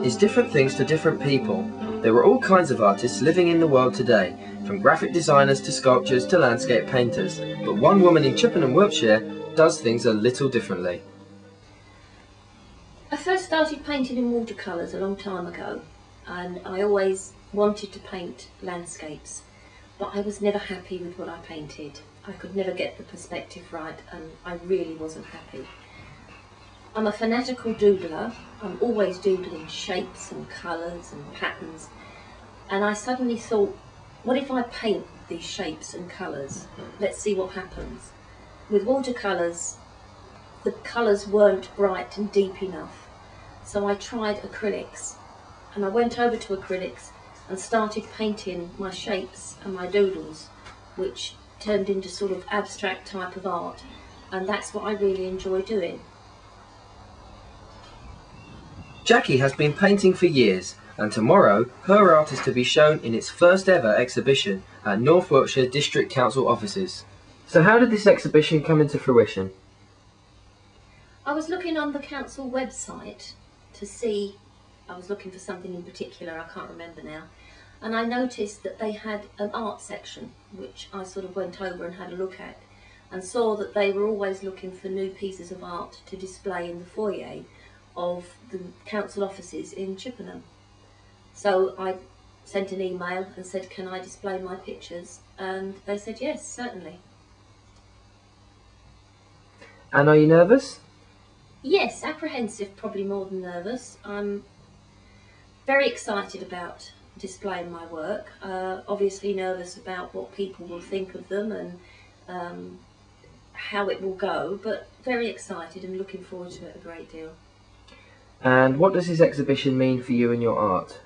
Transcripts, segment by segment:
art is different things to different people. There are all kinds of artists living in the world today, from graphic designers to sculptors to landscape painters. But one woman in Chippenham, Wiltshire, does things a little differently. I first started painting in watercolours a long time ago, and I always wanted to paint landscapes, but I was never happy with what I painted. I could never get the perspective right, and I really wasn't happy. I'm a fanatical doodler. I'm always doodling shapes and colours and patterns, and I suddenly thought, what if I paint these shapes and colours? Let's see what happens. With watercolours, the colours weren't bright and deep enough, so I tried acrylics, and I went over to acrylics and started painting my shapes and my doodles, which turned into sort of abstract type of art, and that's what I really enjoy doing. Jackie has been painting for years, and tomorrow her art is to be shown in its first ever exhibition at North Wiltshire District Council offices. So how did this exhibition come into fruition? I was looking on the council website to see, I was looking for something in particular, I can't remember now, and I noticed that they had an art section, which I sort of went over and had a look at, and saw that they were always looking for new pieces of art to display in the foyer of the council offices in Chippenham. So I sent an email and said, can I display my pictures? And they said yes, certainly. And are you nervous? Yes, apprehensive, probably more than nervous. I'm very excited about displaying my work. Obviously nervous about what people will think of them and how it will go, but very excited and looking forward to it a great deal. And what does this exhibition mean for you and your art?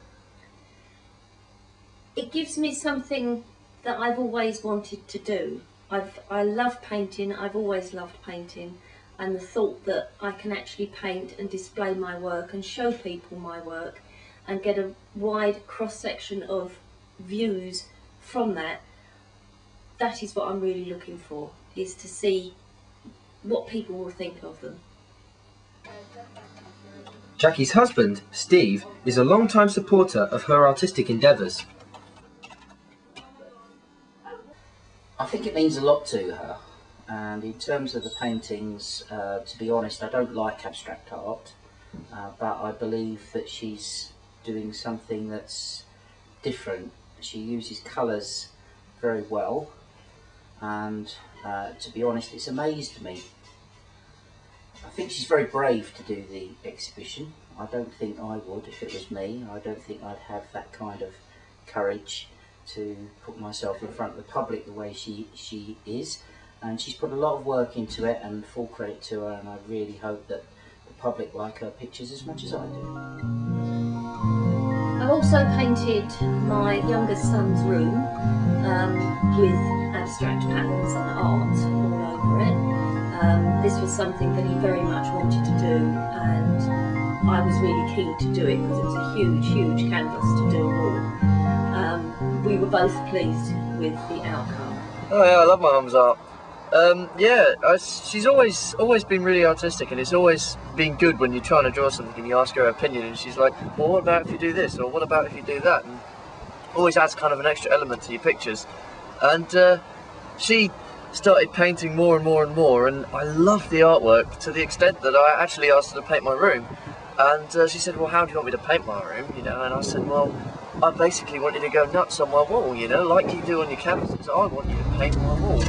It gives me something that I've always wanted to do. I love painting, I've always loved painting, and the thought that I can actually paint and display my work and show people my work and get a wide cross-section of views from that, that is what I'm really looking for, is to see what people will think of them. Jackie's husband, Steve, is a long-time supporter of her artistic endeavours. I think it means a lot to her, and in terms of the paintings, to be honest, I don't like abstract art, but I believe that she's doing something that's different. She uses colours very well, and to be honest, it's amazed me. I think she's very brave to do the exhibition. I don't think I would if it was me. I don't think I'd have that kind of courage to put myself in front of the public the way she is. And she's put a lot of work into it, and full credit to her, and I really hope that the public like her pictures as much as I do. I've also painted my youngest son's room with abstract patterns and art all over it. This was something that he very much wanted to do, and I was really keen to do it because it was a huge, huge canvas to do a wall. We were both pleased with the outcome. Oh yeah, I love my mum's art. She's always been really artistic, and it's always been good when you're trying to draw something and you ask her opinion, and she's like, well, what about if you do this, or what about if you do that, and always adds kind of an extra element to your pictures. And she started painting more and more and more, and I loved the artwork to the extent that I actually asked her to paint my room. And she said, well, how do you want me to paint my room, you know? And I said, well, I basically want you to go nuts on my wall, you know, like you do on your canvases. I want you to paint my wall.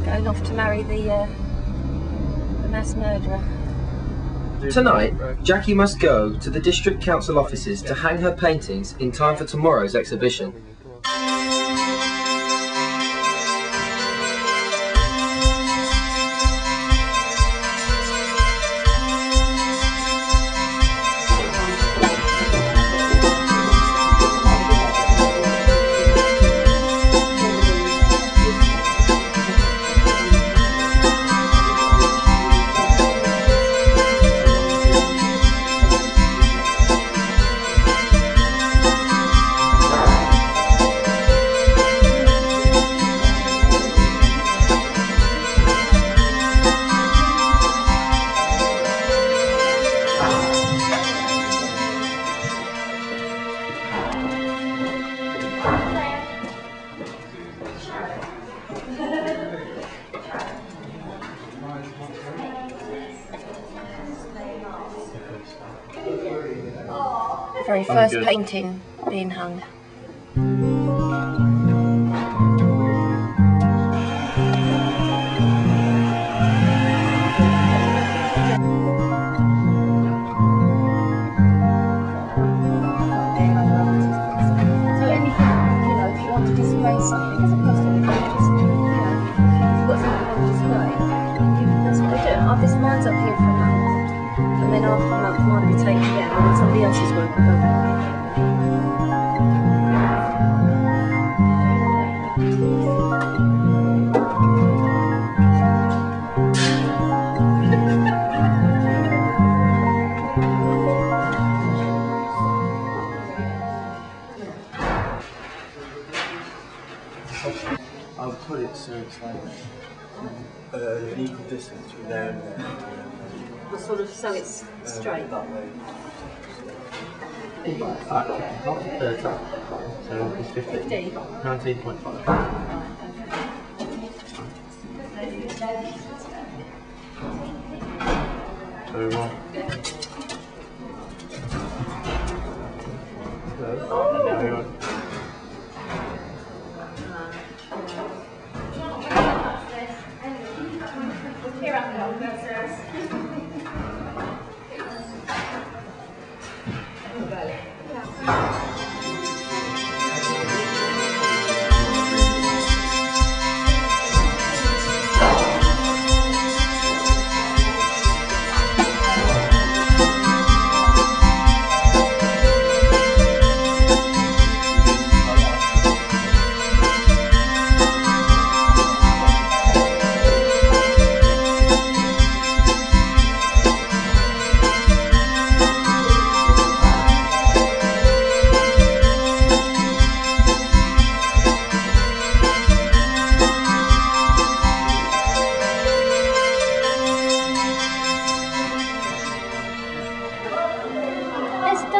Going off to marry the mass murderer. Tonight, Jackie must go to the District Council offices to hang her paintings in time for tomorrow's exhibition. the very first painting being hung. This mine's up here for a month, and then after a month mine will be taken down, and then somebody else's work will go back. I'll put it so it's like an equal distance from there and there. Well, sort of, so it's straight. That way. Not 30, so it's 50. 19.5.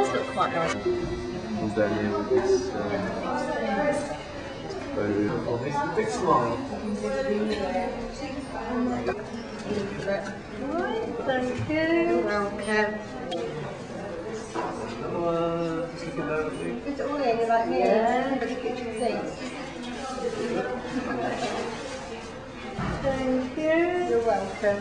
So quite nice. Comes down here with this big smile. Thank you. You're welcome. Put it all in, you're like me. Yeah. Thank you. You're welcome.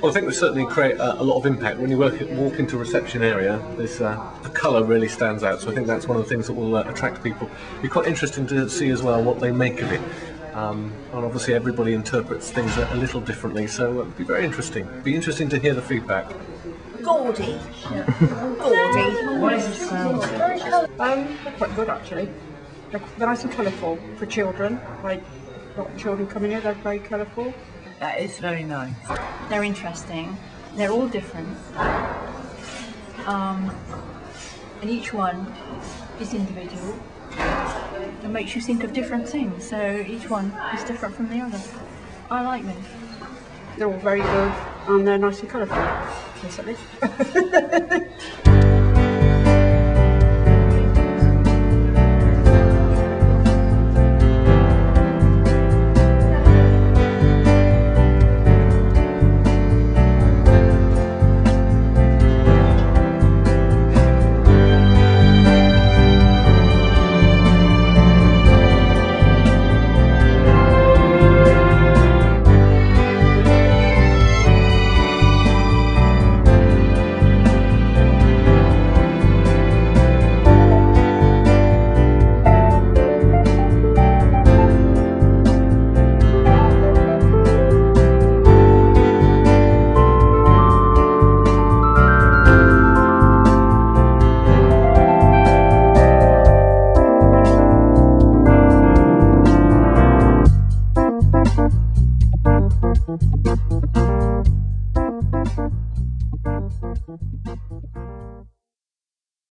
Well, I think we certainly create a lot of impact. When you walk into a reception area, there's, the colour really stands out, so I think that's one of the things that will attract people. It'll be quite interesting to see as well what they make of it. And obviously everybody interprets things a little differently, so it'll be very interesting. It'll be interesting to hear the feedback. Gaudy. Gaudy. What is this sound? They're quite good actually. They're nice and colourful for children. Like, got children coming here, they're very colourful. That is very nice. They're interesting. They're all different. And each one is individual. It makes you think of different things. So each one is different from the other. I like them. They're all very good and they're nice and colourful, basically.